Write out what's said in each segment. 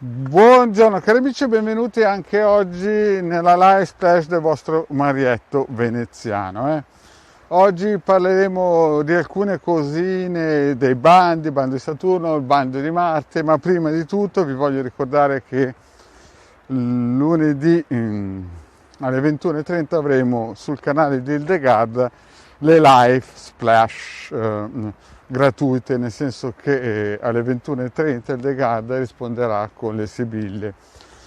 Buongiorno cari amici e benvenuti anche oggi nella live splash del vostro Marietto veneziano. Oggi parleremo di alcune cosine, dei bandi, bando di Saturno, il bando di Marte, ma prima di tutto vi voglio ricordare che lunedì alle 21:30 avremo sul canale di Hildegard le live splash gratuite, nel senso che alle 21:30 Hildegard risponderà con le sibille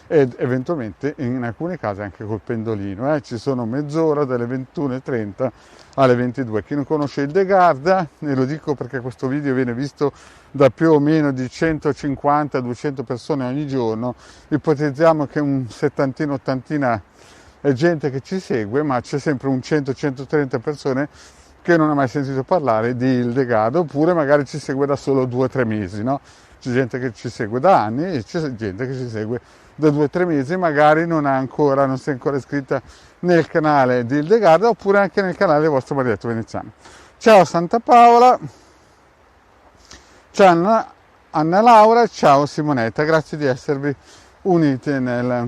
ed eventualmente in alcuni casi anche col pendolino. Ci sono mezz'ora dalle 21:30 alle 22. Chi non conosce Hildegard, ne lo dico perché questo video viene visto da più o meno di 150-200 persone ogni giorno, ipotizziamo che un settantino, ottantina è gente che ci segue, ma c'è sempre un 100-130 persone che non ha mai sentito parlare di Hildegard, oppure magari ci segue da solo 2-3 mesi, no? C'è gente che ci segue da anni e c'è gente che ci segue da 2-3 mesi, magari non si è ancora iscritta nel canale di Hildegard, oppure anche nel canale del vostro Marietto veneziano. Ciao Santa Paola, ciao Anna Laura, ciao Simonetta, grazie di esservi uniti nella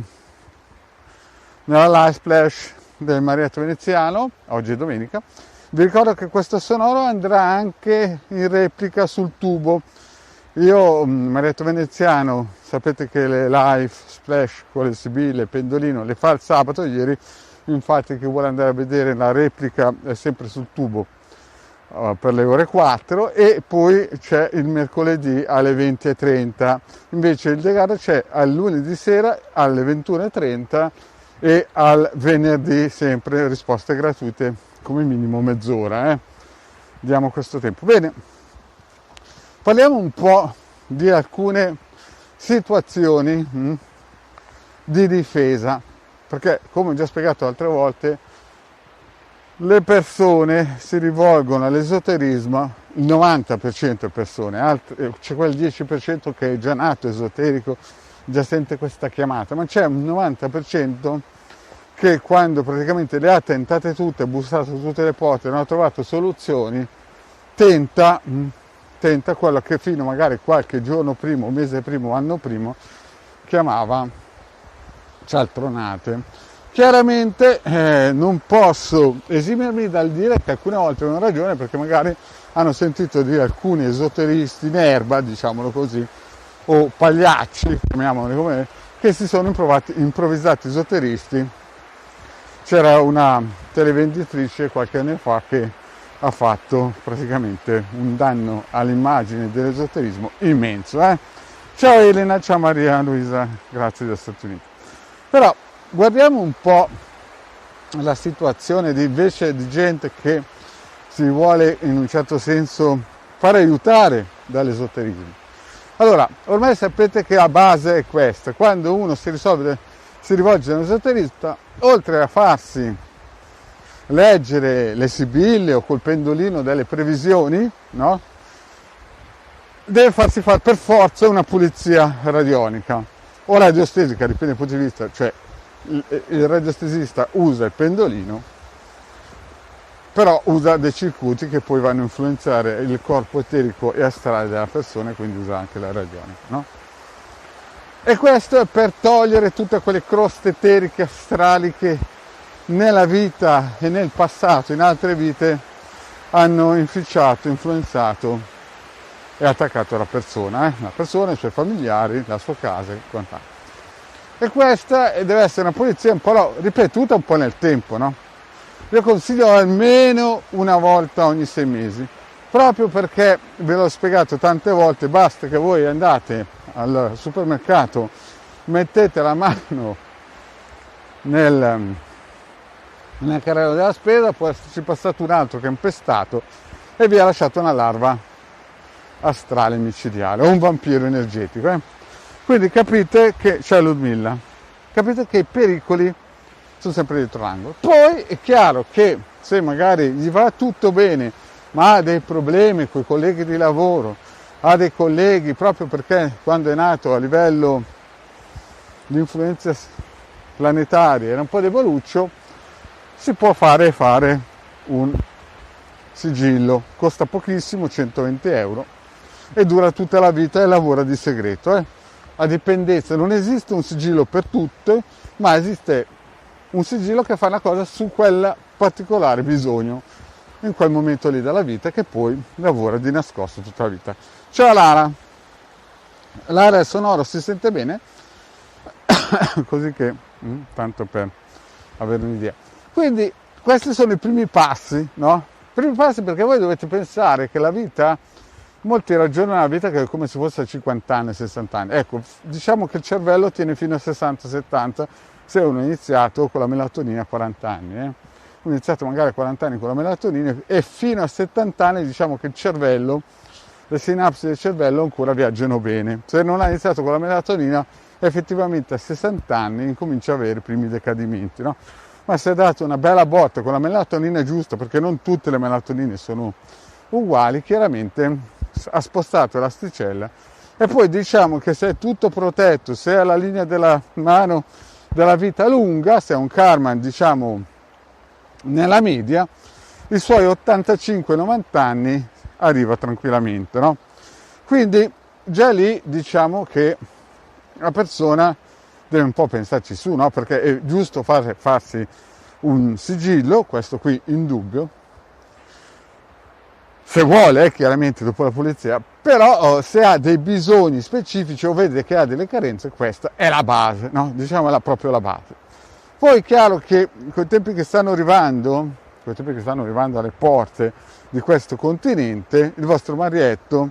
live splash del Marietto veneziano. Oggi è domenica. Vi ricordo che questo sonoro andrà anche in replica sul tubo. Io, Marietto veneziano, sapete che le live splash con le sibille, pendolino, le fa il sabato. Ieri, infatti, chi vuole andare a vedere la replica è sempre sul tubo per le ore 4, e poi c'è il mercoledì alle 20:30. Invece il Hildegard c'è al lunedì sera alle 21:30 e al venerdì sempre risposte gratuite, come minimo mezz'ora. Diamo questo tempo. Bene, parliamo un po' di alcune situazioni di difesa, perché come ho già spiegato altre volte, le persone si rivolgono all'esoterismo, il 90% delle persone, c'è quel 10% che è già nato esoterico, già sente questa chiamata, ma c'è un 90% che quando praticamente le ha tentate tutte, ha bussato tutte le porte, non ha trovato soluzioni, tenta quello che fino magari qualche giorno prima, un mese prima, un anno prima chiamava cialtronate. Chiaramente non posso esimermi dal dire che alcune volte hanno ragione, perché magari hanno sentito di alcuni esoteristi in erba, diciamolo così, o pagliacci, chiamiamoli come, che si sono improvvisati esoteristi. C'era una televenditrice qualche anno fa che ha fatto praticamente un danno all'immagine dell'esoterismo immenso. Ciao Elena, ciao Maria Luisa, grazie di esserti uniti. Però guardiamo un po' la situazione invece di gente che si vuole in un certo senso fare aiutare dall'esoterismo. Allora, ormai sapete che la base è questa: quando uno si rivolge a un esoterista, oltre a farsi leggere le sibille o col pendolino delle previsioni, no? Deve farsi fare per forza una pulizia radionica o radiostesica, dipende dal punto di vista, cioè il radiostesista usa il pendolino, però usa dei circuiti che poi vanno a influenzare il corpo eterico e astrale della persona, e quindi usa anche la radionica, no? E questo è per togliere tutte quelle croste eteriche astrali che nella vita e nel passato, in altre vite, hanno inficiato, influenzato e attaccato la persona, i suoi familiari, la sua casa e quant'altro. E questa deve essere una pulizia un po', ripetuta un po' nel tempo, no? Io consiglio almeno una volta ogni 6 mesi, proprio perché ve l'ho spiegato tante volte, basta che voi andate al supermercato, mettete la mano nel carrello della spesa, può esserci passato un altro che è impestato e vi ha lasciato una larva astrale micidiale o un vampiro energetico. Quindi capite che c'è Ludmilla, capite che i pericoli sono sempre dietro l'angolo. Poi è chiaro che se magari gli va tutto bene, ma ha dei problemi con i colleghi di lavoro, ha dei colleghi proprio perché quando è nato a livello di influenze planetarie era un po' deboluccio, si può fare un sigillo, costa pochissimo, 120 euro, e dura tutta la vita e lavora di segreto. a dipendenza, non esiste un sigillo per tutte, ma esiste un sigillo che fa una cosa su quel particolare bisogno in quel momento lì della vita, che poi lavora di nascosto tutta la vita. Ciao Lara, Lara il sonoro si sente bene? Così che, tanto per avere un'idea. Quindi questi sono i primi passi, no? Primi passi, perché voi dovete pensare che la vita, molti ragionano la vita che è come se fosse a 50 anni, 60 anni. Ecco, diciamo che il cervello tiene fino a 60-70 se uno ha iniziato con la melatonina a 40 anni. Uno ha iniziato magari a 40 anni con la melatonina e fino a 70 anni diciamo che il cervello, le sinapsi del cervello ancora viaggiano bene. Se non ha iniziato con la melatonina, effettivamente a 60 anni incomincia a avere i primi decadimenti, no? Ma se ha dato una bella botta con la melatonina giusta, perché non tutte le melatonine sono uguali, chiaramente ha spostato l'asticella. E poi diciamo che se è tutto protetto, se è la linea della mano della vita lunga, se è un Karman diciamo nella media, i suoi 85-90 anni arriva tranquillamente, no? Quindi già lì diciamo che la persona deve un po' pensarci su, no? Perché è giusto farsi un sigillo, questo qui in dubbio, se vuole, chiaramente dopo la pulizia, però se ha dei bisogni specifici o vede che ha delle carenze, questa è la base, no? Diciamo è proprio la base. Poi è chiaro che con i tempi che stanno arrivando alle porte di questo continente, il vostro Marietto,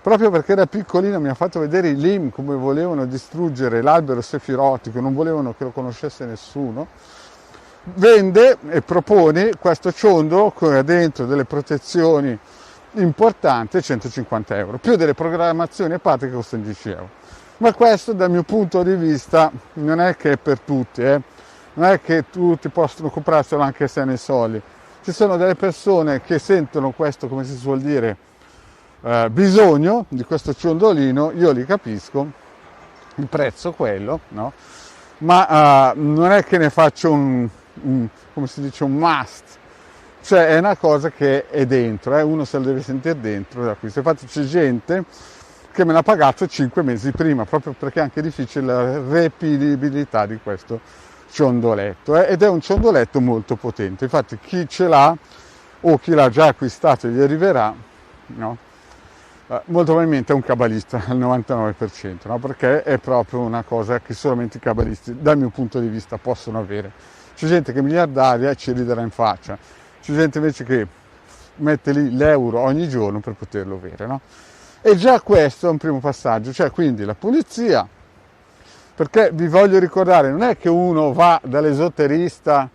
proprio perché era piccolino, mi ha fatto vedere i Lim come volevano distruggere l'albero sefirotico, non volevano che lo conoscesse nessuno, vende e propone questo ciondolo con dentro delle protezioni importanti, 150 euro, più delle programmazioni a parte che costano 10 euro. Ma questo dal mio punto di vista non è che è per tutti, non è che tutti possono comprarselo anche se hanno i soldi. Ci sono delle persone che sentono questo, come si suol dire, bisogno di questo ciondolino, io li capisco, il prezzo quello, no? Ma non è che ne faccio come si dice, un must, cioè è una cosa che è dentro, uno se lo deve sentire dentro da qui. Infatti c'è gente che me l'ha pagato 5 mesi prima, proprio perché è anche difficile la reperibilità di questo ciondoletto, ed è un ciondoletto molto potente. Infatti chi ce l'ha o chi l'ha già acquistato e gli arriverà, no? Molto probabilmente è un cabalista al 99%, no? Perché è proprio una cosa che solamente i cabalisti, dal mio punto di vista, possono avere. C'è gente che è miliardaria e ci riderà in faccia, c'è gente invece che mette lì l'euro ogni giorno per poterlo avere, no? E già questo è un primo passaggio, cioè quindi la pulizia, perché vi voglio ricordare, non è che uno va dall'esoterista,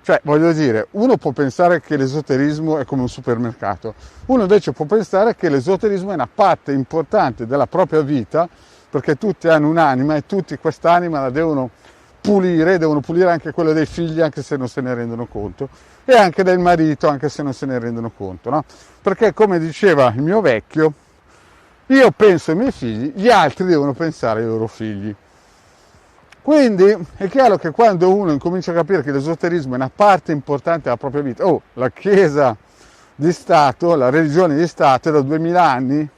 cioè voglio dire, uno può pensare che l'esoterismo è come un supermercato, uno invece può pensare che l'esoterismo è una parte importante della propria vita, perché tutti hanno un'anima e tutti quest'anima la devono pulire anche quello dei figli, anche se non se ne rendono conto, e anche del marito, anche se non se ne rendono conto, no? Perché come diceva il mio vecchio, io penso ai miei figli, gli altri devono pensare ai loro figli. Quindi è chiaro che quando uno incomincia a capire che l'esoterismo è una parte importante della propria vita, la Chiesa di Stato, la religione di Stato è da 2000 anni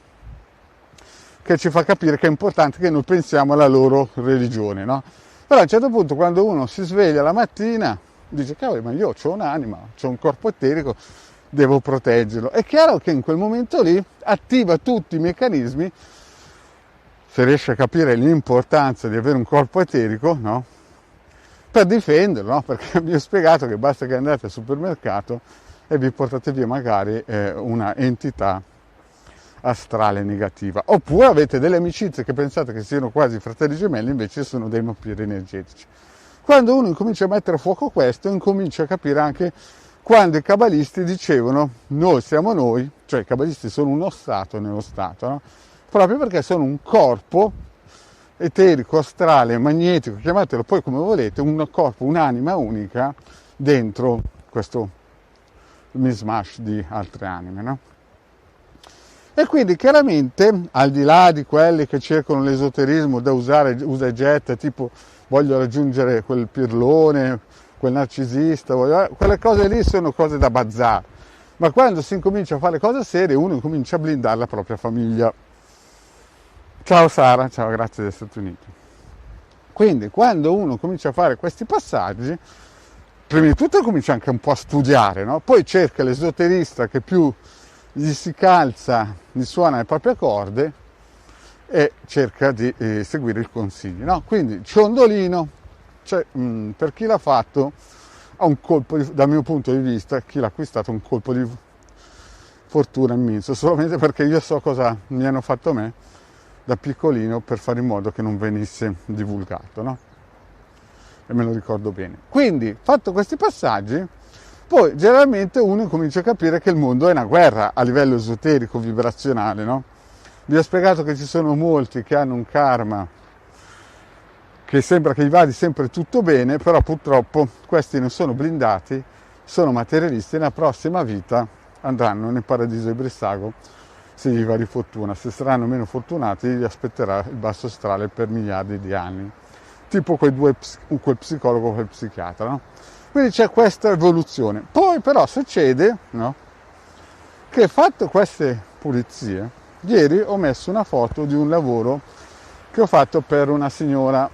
che ci fa capire che è importante che noi pensiamo alla loro religione, no? Però a un certo punto quando uno si sveglia la mattina dice cavolo, ma io ho un'anima, ho un corpo eterico, devo proteggerlo. È chiaro che in quel momento lì attiva tutti i meccanismi, se riesce a capire l'importanza di avere un corpo eterico, no? Per difenderlo, no? Perché vi ho spiegato che basta che andate al supermercato e vi portate via magari una entità astrale negativa. Oppure avete delle amicizie che pensate che siano quasi fratelli gemelli, invece sono dei vampiri energetici. Quando uno incomincia a mettere a fuoco questo, incomincia a capire anche quando i cabalisti dicevano noi siamo noi, cioè i cabalisti sono uno stato nello stato, no? Proprio perché sono un corpo eterico, astrale, magnetico, chiamatelo poi come volete, un corpo, un'anima unica dentro questo mismatch di altre anime, no? E quindi chiaramente, al di là di quelli che cercano l'esoterismo da usare, usa e getta, tipo voglio raggiungere quel pirlone, quel narcisista, quelle cose lì sono cose da bazar. Ma quando si incomincia a fare cose serie, uno incomincia a blindare la propria famiglia. Ciao Sara, ciao, grazie di essere unito. Quindi quando uno comincia a fare questi passaggi, prima di tutto comincia anche un po' a studiare, no? Poi cerca l'esoterista che più gli si calza, gli suona le proprie corde e cerca di seguire il consiglio, no? Quindi ciondolino, cioè, per chi l'ha fatto ha un colpo dal mio punto di vista, chi l'ha acquistato un colpo di fortuna immenso, solamente perché io so cosa mi hanno fatto a me da piccolino per fare in modo che non venisse divulgato, no? E me lo ricordo bene. Quindi, fatto questi passaggi, poi generalmente uno comincia a capire che il mondo è una guerra a livello esoterico, vibrazionale, no? Vi ho spiegato che ci sono molti che hanno un karma che sembra che gli vada sempre tutto bene, però purtroppo questi non sono blindati, sono materialisti e nella prossima vita andranno nel paradiso di Brissago se gli va di fortuna. Se saranno meno fortunati gli aspetterà il basso astrale per miliardi di anni, tipo quel psicologo, quel psichiatra, no? Quindi c'è questa evoluzione. Poi però succede, no, che fatto queste pulizie, ieri ho messo una foto di un lavoro che ho fatto per una signora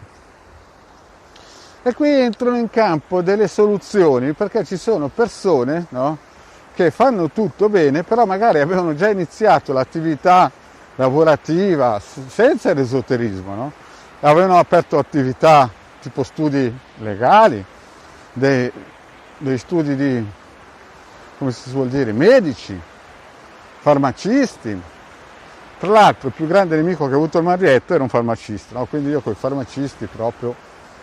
e qui entrano in campo delle soluzioni, perché ci sono persone, no, che fanno tutto bene, però magari avevano già iniziato l'attività lavorativa senza l'esoterismo, no? Avevano aperto attività tipo studi legali, dei studi di, come si suol dire, medici, farmacisti. Tra l'altro il più grande nemico che ha avuto il Marietto era un farmacista, no? Quindi io con i farmacisti proprio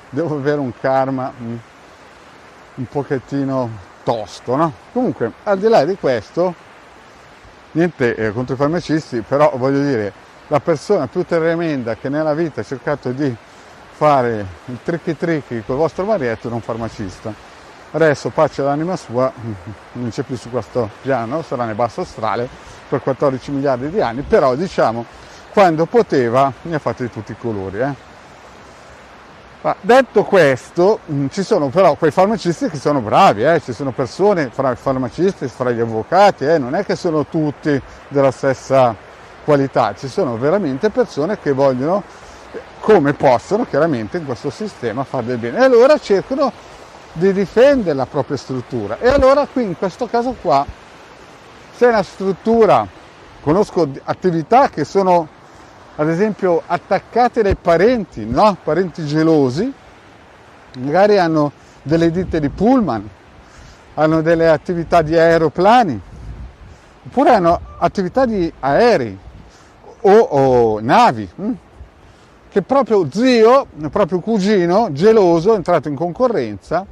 devo avere un karma un pochettino tosto, no? Comunque, al di là di questo, niente contro i farmacisti, però voglio dire, la persona più tremenda che nella vita ha cercato di fare il tricky col vostro Marietto era un farmacista. Adesso, pace all'anima sua, non c'è più su questo piano, sarà nel basso astrale per 14 miliardi di anni, però diciamo, quando poteva, ne ha fatti di tutti i colori, Ma detto questo, ci sono però quei farmacisti che sono bravi, ci sono persone fra i farmacisti, fra gli avvocati, non è che sono tutti della stessa qualità, ci sono veramente persone che vogliono, come possono chiaramente in questo sistema, fare del bene, e allora cercano di difendere la propria struttura. E allora qui in questo caso qua, se è una struttura, conosco attività che sono ad esempio attaccate dai parenti, no? Parenti gelosi, magari hanno delle ditte di pullman, hanno delle attività di aeroplani, oppure hanno attività di aerei o navi, che proprio zio, proprio cugino, geloso, è entrato in concorrenza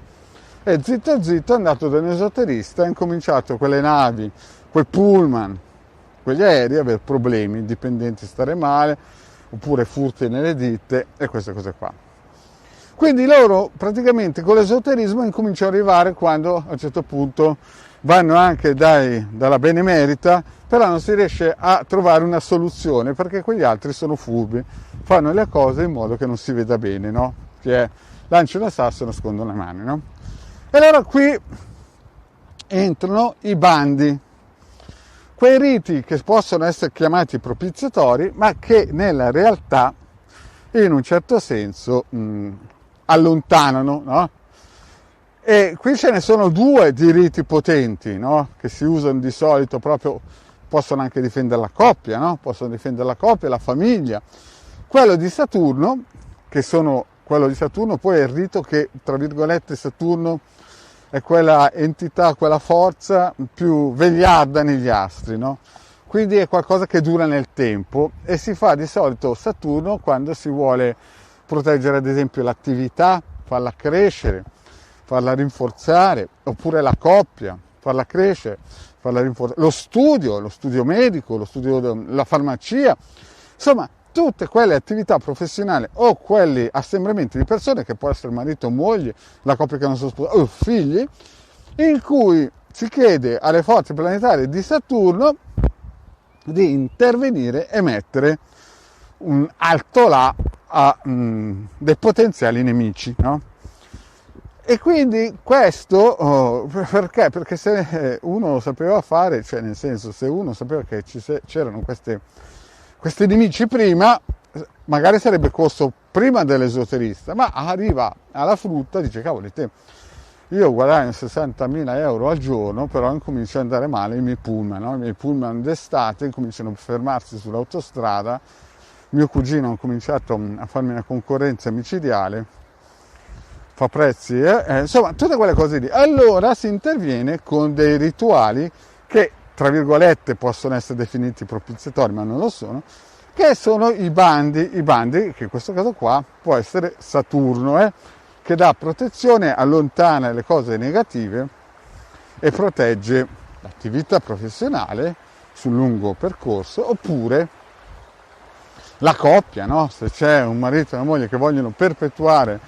e zitto zitto è andato da un esoterista, ha incominciato quelle navi, quei pullman, quegli aerei a avere problemi, dipendenti stare male, oppure furti nelle ditte e queste cose qua. Quindi loro praticamente con l'esoterismo incominciano ad arrivare quando a un certo punto vanno anche dalla benemerita, però non si riesce a trovare una soluzione perché quegli altri sono furbi, fanno le cose in modo che non si veda bene, no? Che è lanciano un sasso e nascondono le mani, no? E allora qui entrano i bandi, quei riti che possono essere chiamati propiziatori, ma che nella realtà, in un certo senso, allontanano, no? E qui ce ne sono due di riti potenti, no? Che si usano di solito proprio, possono anche difendere la coppia, no? Possono difendere la coppia, la famiglia. Quello di Saturno, quello di Saturno poi è il rito che, tra virgolette, Saturno è quella entità, quella forza più vegliarda negli astri, no? Quindi è qualcosa che dura nel tempo e si fa di solito Saturno quando si vuole proteggere ad esempio l'attività, farla crescere, farla rinforzare, oppure la coppia, farla crescere, farla rinforzare, lo studio medico, la farmacia, insomma tutte quelle attività professionali o quelli assembramenti di persone, che può essere marito o moglie, la coppia che non sono sposati, o figli, in cui si chiede alle forze planetarie di Saturno di intervenire e mettere un alto là a dei potenziali nemici, no? E quindi questo, perché? Perché se uno lo sapeva fare, cioè nel senso, se uno sapeva che c'erano questi nemici prima, magari sarebbe costo prima dell'esoterista, ma arriva alla frutta e dice cavoli te, io guadagno 60.000 euro al giorno, però incomincio ad andare male i miei pullman, no? I miei pullman d'estate incominciano a fermarsi sull'autostrada, mio cugino ha cominciato a farmi una concorrenza micidiale, fa prezzi, insomma tutte quelle cose lì. Allora si interviene con dei rituali che tra virgolette possono essere definiti propiziatori, ma non lo sono, che sono i bandi, che in questo caso qua può essere Saturno, che dà protezione, allontana le cose negative e protegge l'attività professionale sul lungo percorso, oppure la coppia, no? Se c'è un marito e una moglie che vogliono perpetuare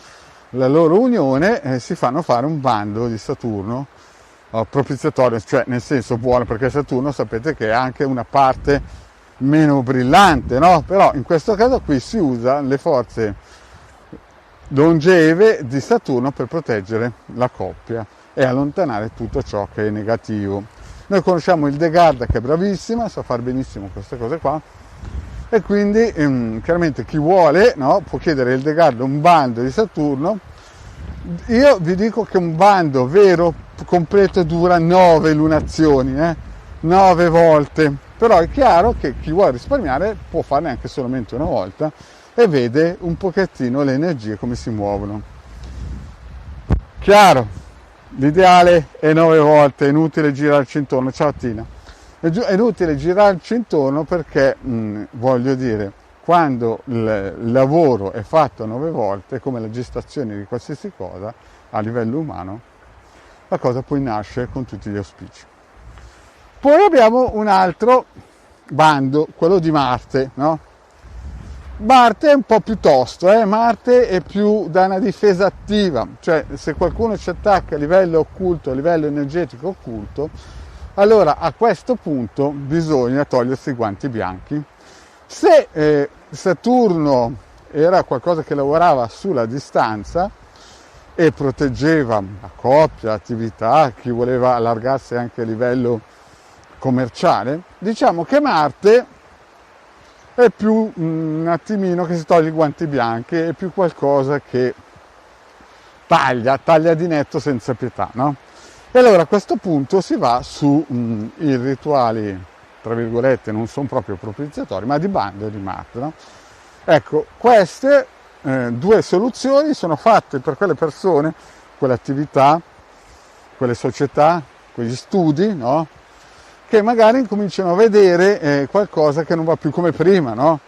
la loro unione, si fanno fare un bando di Saturno propiziatorio, cioè nel senso buono, perché Saturno sapete che è anche una parte meno brillante, no? Però in questo caso qui si usa le forze longeve di Saturno per proteggere la coppia e allontanare tutto ciò che è negativo. Noi conosciamo il Degarda, che è bravissima, sa fare benissimo queste cose qua, e quindi chiaramente chi vuole, no, può chiedere il Degarda un bando di Saturno. Io vi dico che un bando vero completo dura 9 lunazioni, 9 volte, però è chiaro che chi vuole risparmiare può farne anche solamente una volta e vede un pochettino le energie come si muovono. Chiaro, l'ideale è 9 volte, è inutile girarci intorno. Ciao Tina. È inutile girarci intorno perché, voglio dire, quando il lavoro è fatto 9 volte, come la gestazione di qualsiasi cosa a livello umano, la cosa poi nasce con tutti gli auspici. Poi abbiamo un altro bando, quello di Marte, no? Marte è un po' più tosto, Marte è più da una difesa attiva, cioè se qualcuno ci attacca a livello occulto, a livello energetico occulto, allora a questo punto bisogna togliersi i guanti bianchi. Se Saturno era qualcosa che lavorava sulla distanza e proteggeva la coppia, l'attività, chi voleva allargarsi anche a livello commerciale, diciamo che Marte è più un attimino che si toglie i guanti bianchi, è più qualcosa che taglia di netto senza pietà, no? E allora a questo punto si va su i rituali, tra virgolette, non sono proprio propiziatori, ma di bando di Marte, no? Ecco, queste due soluzioni sono fatte per quelle persone, quelle attività, quelle società, quegli studi, no? Che magari incominciano a vedere qualcosa che non va più come prima, no?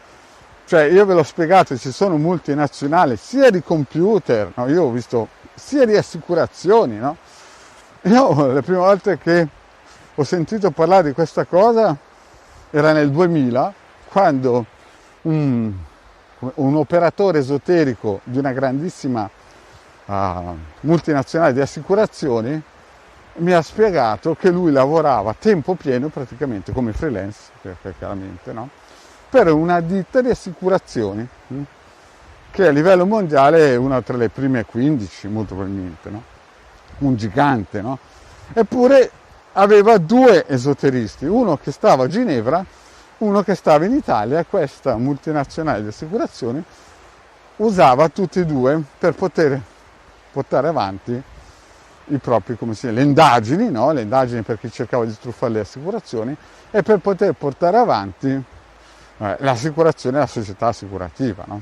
Cioè io ve l'ho spiegato, ci sono multinazionali sia di computer, no? Io ho visto sia di assicurazioni, no? Io le prime volte che ho sentito parlare di questa cosa era nel 2000, quando un operatore esoterico di una grandissima multinazionale di assicurazioni mi ha spiegato che lui lavorava a tempo pieno praticamente come freelance, perché chiaramente, no? Per una ditta di assicurazioni che a livello mondiale è una tra le prime 15, molto probabilmente, no? Un gigante, no? Eppure aveva due esoteristi, uno che stava a Ginevra, uno che stava in Italia, e questa multinazionale di assicurazioni usava tutti e due per poter portare avanti i propri, le indagini, no? Le indagini per chi cercava di truffare le assicurazioni e per poter portare avanti l'assicurazione e la società assicurativa, no?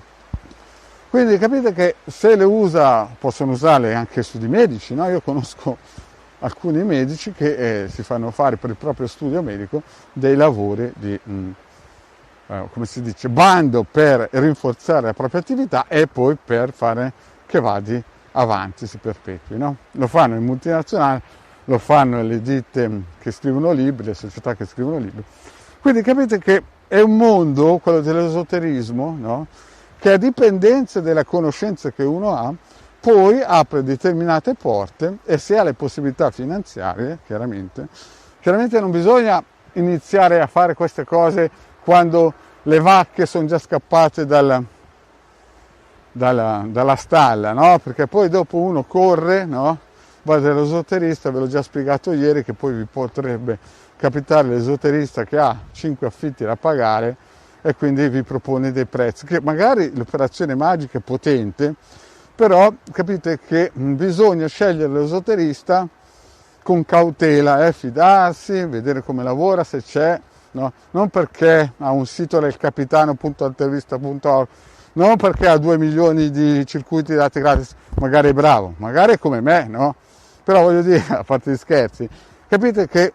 Quindi capite che se le usa, possono usarle anche su di medici, no? Io conosco alcuni medici che si fanno fare per il proprio studio medico dei lavori di, come si dice, bando per rinforzare la propria attività e poi per fare che vada avanti, si perpetui, no? Lo fanno in multinazionali, lo fanno le ditte che scrivono libri, le società che scrivono libri. Quindi capite che è un mondo, quello dell'esoterismo, no? Che a dipendenza della conoscenza che uno ha, poi apre determinate porte e se ha le possibilità finanziarie, chiaramente non bisogna iniziare a fare queste cose quando le vacche sono già scappate dalla stalla, no? Perché poi dopo uno corre, no? Va dall'esoterista, ve l'ho già spiegato ieri, che poi vi potrebbe capitare l'esoterista che ha 5 affitti da pagare e quindi vi propone dei prezzi, che magari l'operazione magica è potente, però capite che bisogna scegliere l'esoterista con cautela, fidarsi, vedere come lavora, se c'è, no? Non perché ha un sito del capitano.altervista.org, non perché ha 2 milioni di circuiti dati gratis, magari è bravo, magari è come me, no? Però voglio dire, a parte gli scherzi, capite che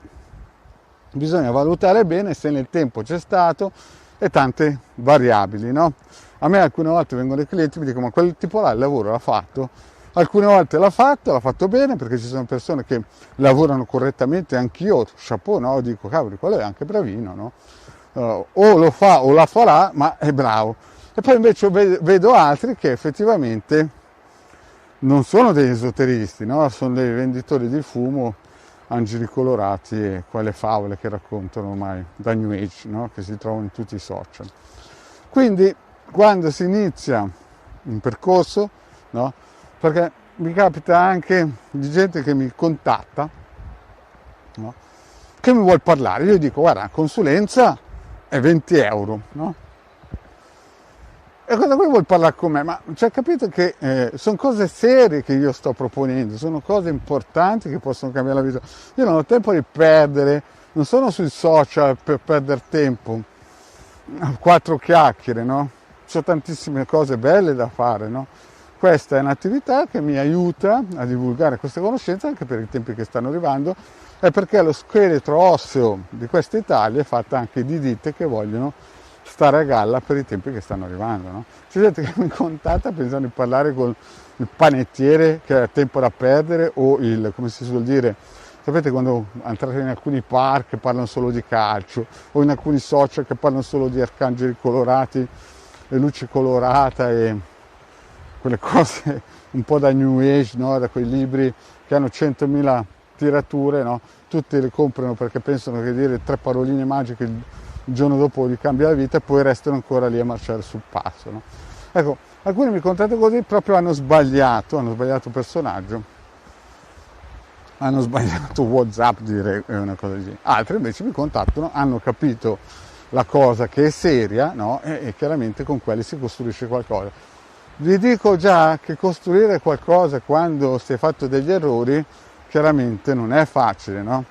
bisogna valutare bene se nel tempo c'è stato e tante variabili, no? A me alcune volte vengono dei clienti e mi dicono: ma quel tipo là il lavoro l'ha fatto? Alcune volte l'ha fatto bene, perché ci sono persone che lavorano correttamente, anch'io, chapeau, no? Dico, cavoli, quello è anche bravino, no? O lo fa o la farà, ma è bravo. E poi invece vedo altri che effettivamente non sono degli esoteristi, no? Sono dei venditori di fumo, angeli colorati e quelle favole che raccontano ormai da New Age, no? Che si trovano in tutti i social. Quindi quando si inizia un percorso, no? Perché mi capita anche di gente che mi contatta, no? Che mi vuol parlare, io dico: guarda, consulenza è 20 euro, no? E cosa vuol parlare con me? Ma cioè, capite che sono cose serie che io sto proponendo, sono cose importanti che possono cambiare la vita. Io non ho tempo di perdere, non sono sui social per perdere tempo, 4 chiacchiere, no? Ci sono tantissime cose belle da fare, no? Questa è un'attività che mi aiuta a divulgare queste conoscenze anche per i tempi che stanno arrivando, e perché lo scheletro osseo di questa Italia è fatta anche di ditte che vogliono stare a galla per i tempi che stanno arrivando, no? C'è gente che mi contatta pensando di parlare con il panettiere che ha tempo da perdere, o il, come si suol dire, sapete quando entrate in alcuni park che parlano solo di calcio, o in alcuni social che parlano solo di arcangeli colorati e luce colorata e quelle cose un po' da New Age, no? Da quei libri che hanno 100.000 tirature, no? Tutti le comprano perché pensano che dire 3 paroline magiche il giorno dopo gli cambia la vita, e poi restano ancora lì a marciare sul passo, no? Ecco, alcuni mi contattano così, proprio hanno sbagliato personaggio, hanno sbagliato WhatsApp, direi una cosa così. Altri invece mi contattano, hanno capito la cosa che è seria, no? E chiaramente con quelli si costruisce qualcosa. Vi dico già che costruire qualcosa quando si è fatto degli errori chiaramente non è facile, no?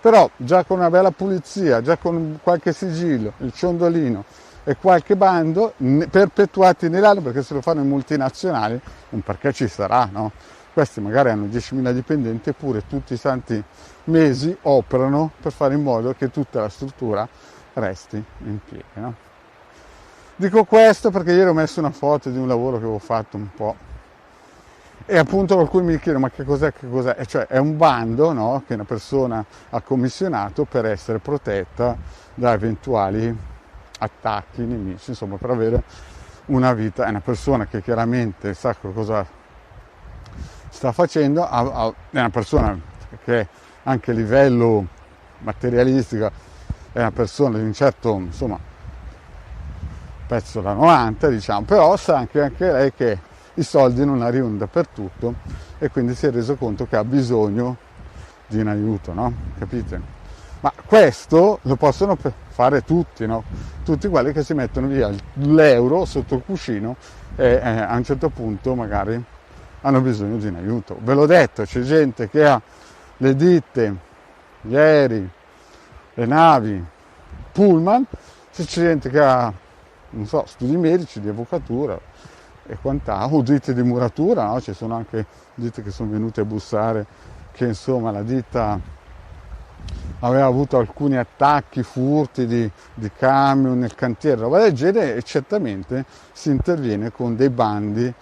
Però già con una bella pulizia, già con qualche sigillo, il ciondolino e qualche bando perpetuati nell'anno, perché se lo fanno in multinazionali, un perché ci sarà, no? Questi magari hanno 10.000 dipendenti, eppure tutti i santi mesi operano per fare in modo che tutta la struttura resti in piedi, no? Dico questo perché ieri ho messo una foto di un lavoro che avevo fatto un po', e appunto qualcuno mi chiede: ma che cos'è? E cioè è un bando, no? Che una persona ha commissionato per essere protetta da eventuali attacchi nemici, insomma, per avere una vita. È una persona che chiaramente sa cosa sta facendo, è una persona che anche a livello materialistico è una persona di un certo, insomma, pezzo da 90, diciamo, però sa anche lei che i soldi non arrivano dappertutto, e quindi si è reso conto che ha bisogno di un aiuto, no? Capite? Ma questo lo possono fare tutti, no? Tutti quelli che si mettono via l'euro sotto il cuscino e a un certo punto magari hanno bisogno di un aiuto. Ve l'ho detto, c'è gente che ha le ditte, gli aerei, le navi, pullman, c'è gente che ha, non so, studi medici, di avvocatura e quant'altro, o ditte di muratura, no? Ci sono anche ditte che sono venute a bussare che insomma la ditta aveva avuto alcuni attacchi, furti di camion nel cantiere, roba del genere, e certamente si interviene con dei bandi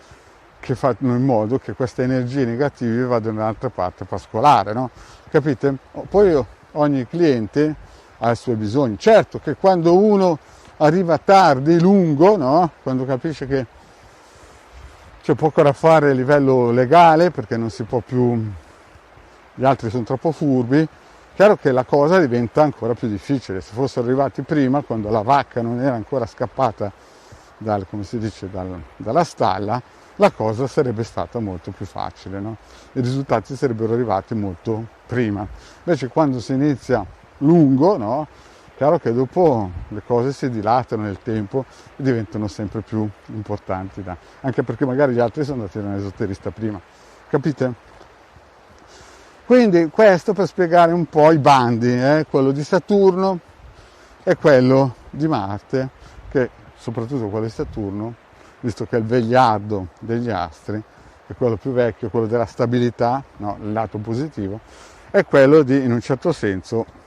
che fanno in modo che queste energie negative vadano dall'altra parte a pascolare, no? Capite? Poi ogni cliente ha i suoi bisogni. Certo che quando uno arriva tardi, lungo, no? Quando capisce che c'è poco da fare a livello legale, perché non si può più, gli altri sono troppo furbi, chiaro che la cosa diventa ancora più difficile. Se fossero arrivati prima, quando la vacca non era ancora scappata come si dice, dalla stalla, la cosa sarebbe stata molto più facile, no? I risultati sarebbero arrivati molto prima. Invece quando si inizia lungo, no? chiaro che dopo le cose si dilatano nel tempo e diventano sempre più importanti, anche perché magari gli altri sono andati da un esoterista prima, capite? Quindi questo per spiegare un po' i bandi, quello di Saturno e quello di Marte, che soprattutto quello di Saturno, visto che è il vegliardo degli astri, è quello più vecchio, quello della stabilità, no, il lato positivo, è quello di, in un certo senso,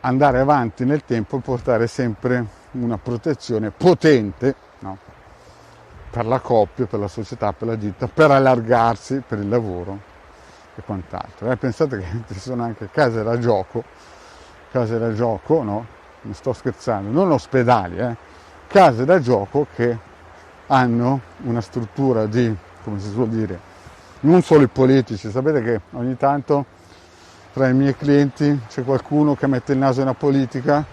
andare avanti nel tempo e portare sempre una protezione potente, no, per la coppia, per la società, per la ditta, per allargarsi, per il lavoro e quant'altro. Pensate che ci sono anche case da gioco, no? Non sto scherzando, non ospedali, case da gioco che hanno una struttura di, come si suol dire, non solo i politici. Sapete che ogni tanto tra i miei clienti c'è qualcuno che mette il naso nella politica,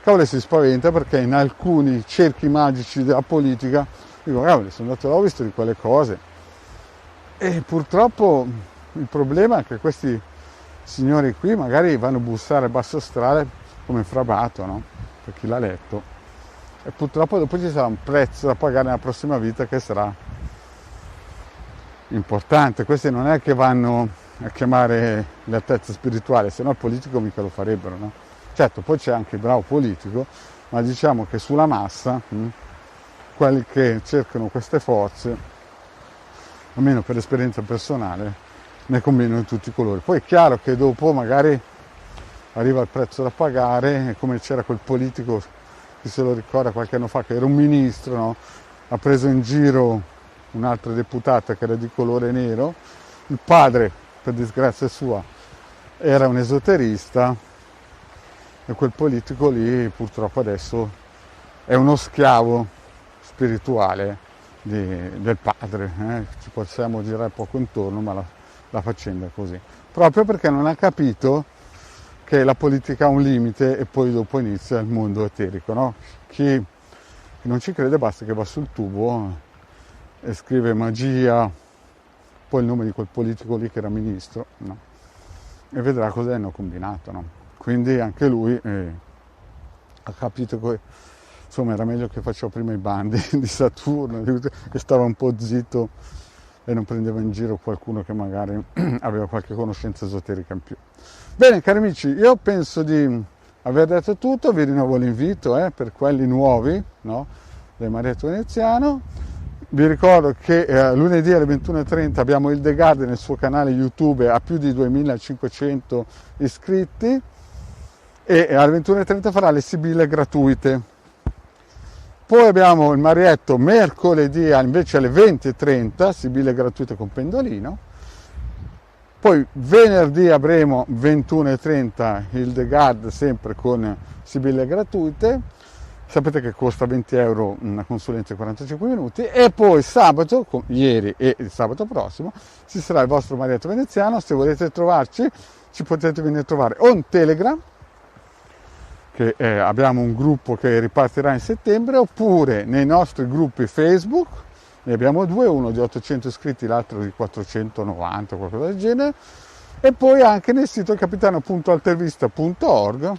cavolo, si spaventa perché in alcuni cerchi magici della politica, dico, cavolo, sono andato là, ho visto di quelle cose. E purtroppo il problema è che questi signori qui magari vanno a bussare a basso strale come Frabato, no? Per chi l'ha letto. E purtroppo dopo ci sarà un prezzo da pagare nella prossima vita che sarà importante. Questi non è che vanno a chiamare l'altezza spirituale, se no il politico mica lo farebbero, no? Certo, poi c'è anche il bravo politico, ma diciamo che sulla massa, quelli che cercano queste forze, almeno per esperienza personale, ne combinano tutti i colori. Poi è chiaro che dopo magari arriva il prezzo da pagare, come c'era quel politico, chi se lo ricorda, qualche anno fa, che era un ministro, no? Ha preso in giro un'altra deputata che era di colore nero, il padre, per disgrazia sua, era un esoterista e quel politico lì purtroppo adesso è uno schiavo spirituale del padre, ci possiamo girare poco intorno, ma la faccenda è così, proprio perché non ha capito che la politica ha un limite e poi dopo inizia il mondo eterico, no? Chi non ci crede basta che va sul tubo e scrive magia, poi il nome di quel politico lì che era ministro, no? E vedrà cosa hanno combinato, no? Quindi anche lui ha capito che insomma era meglio che faceva prima i bandi di Saturno e stava un po' zitto e non prendeva in giro qualcuno che magari aveva qualche conoscenza esoterica in più. Bene, cari amici, io penso di aver detto tutto, vi rinnovo l'invito per quelli nuovi, no? Del Marietto Veneziano. Vi ricordo che lunedì alle 21:30 abbiamo il The Garden nel suo canale YouTube, ha più di 2500 iscritti, e alle 21:30 farà le sibille gratuite. Poi abbiamo il Marietto mercoledì invece alle 20:30, sibille gratuite con pendolino. Poi venerdì avremo 21:30 il The Garden sempre con sibille gratuite. Sapete che costa 20 euro una consulenza di 45 minuti. E poi sabato, ieri e il sabato prossimo, ci sarà il vostro Marietto Veneziano. Se volete trovarci, ci potete venire a trovare o in Telegram, che abbiamo un gruppo che ripartirà in settembre, oppure nei nostri gruppi Facebook, ne abbiamo due, uno di 800 iscritti, l'altro di 490, qualcosa del genere, e poi anche nel sito capitano.altervista.org,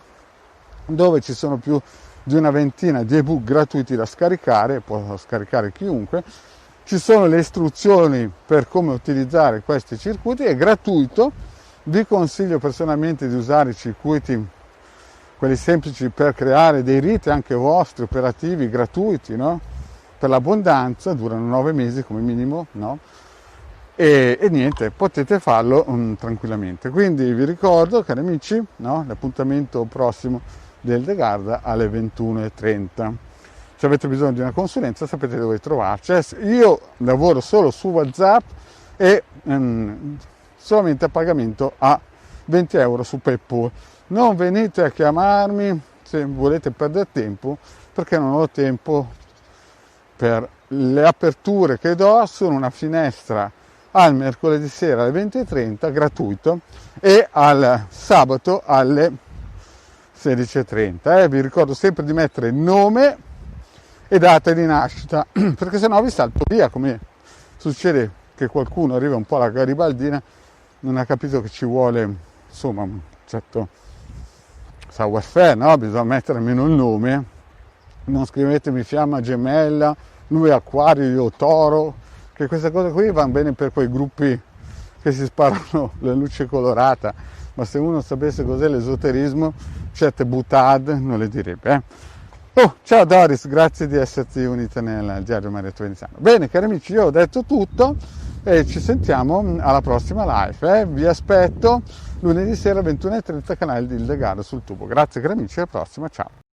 dove ci sono più di una ventina di ebook gratuiti da scaricare, può scaricare chiunque, ci sono le istruzioni per come utilizzare questi circuiti, è gratuito, vi consiglio personalmente di usare i circuiti, quelli semplici, per creare dei riti anche vostri, operativi, gratuiti, no? Per l'abbondanza, durano 9 mesi come minimo, no? E niente, potete farlo tranquillamente. Quindi vi ricordo, cari amici, no? L'appuntamento prossimo del The Garden alle 21:30. Se avete bisogno di una consulenza sapete dove trovarci. Io lavoro solo su WhatsApp e solamente a pagamento a 20 euro su PayPal. Non venite a chiamarmi se volete perdere tempo, perché non ho tempo per le aperture che do. Sono una finestra al mercoledì sera alle 20:30 gratuito e al sabato alle 16:30. Vi ricordo sempre di mettere nome e data di nascita, perché sennò vi salto via, come succede che qualcuno arriva un po' alla garibaldina, non ha capito che ci vuole insomma un certo savoir-faire, no? Bisogna mettere almeno il nome, non scrivetemi fiamma gemella, lui è acquario, io toro, che queste cose qui vanno bene per quei gruppi che si sparano la luce colorata, ma se uno sapesse cos'è l'esoterismo, certe boutade non le direbbe. Oh, ciao Doris, grazie di esserti unita nel Diario Marietto Veneziano. Bene, cari amici, io ho detto tutto e ci sentiamo alla prossima live. Vi aspetto lunedì sera 21:30, canale di Ildegaro sul tubo. Grazie cari amici, alla prossima, ciao.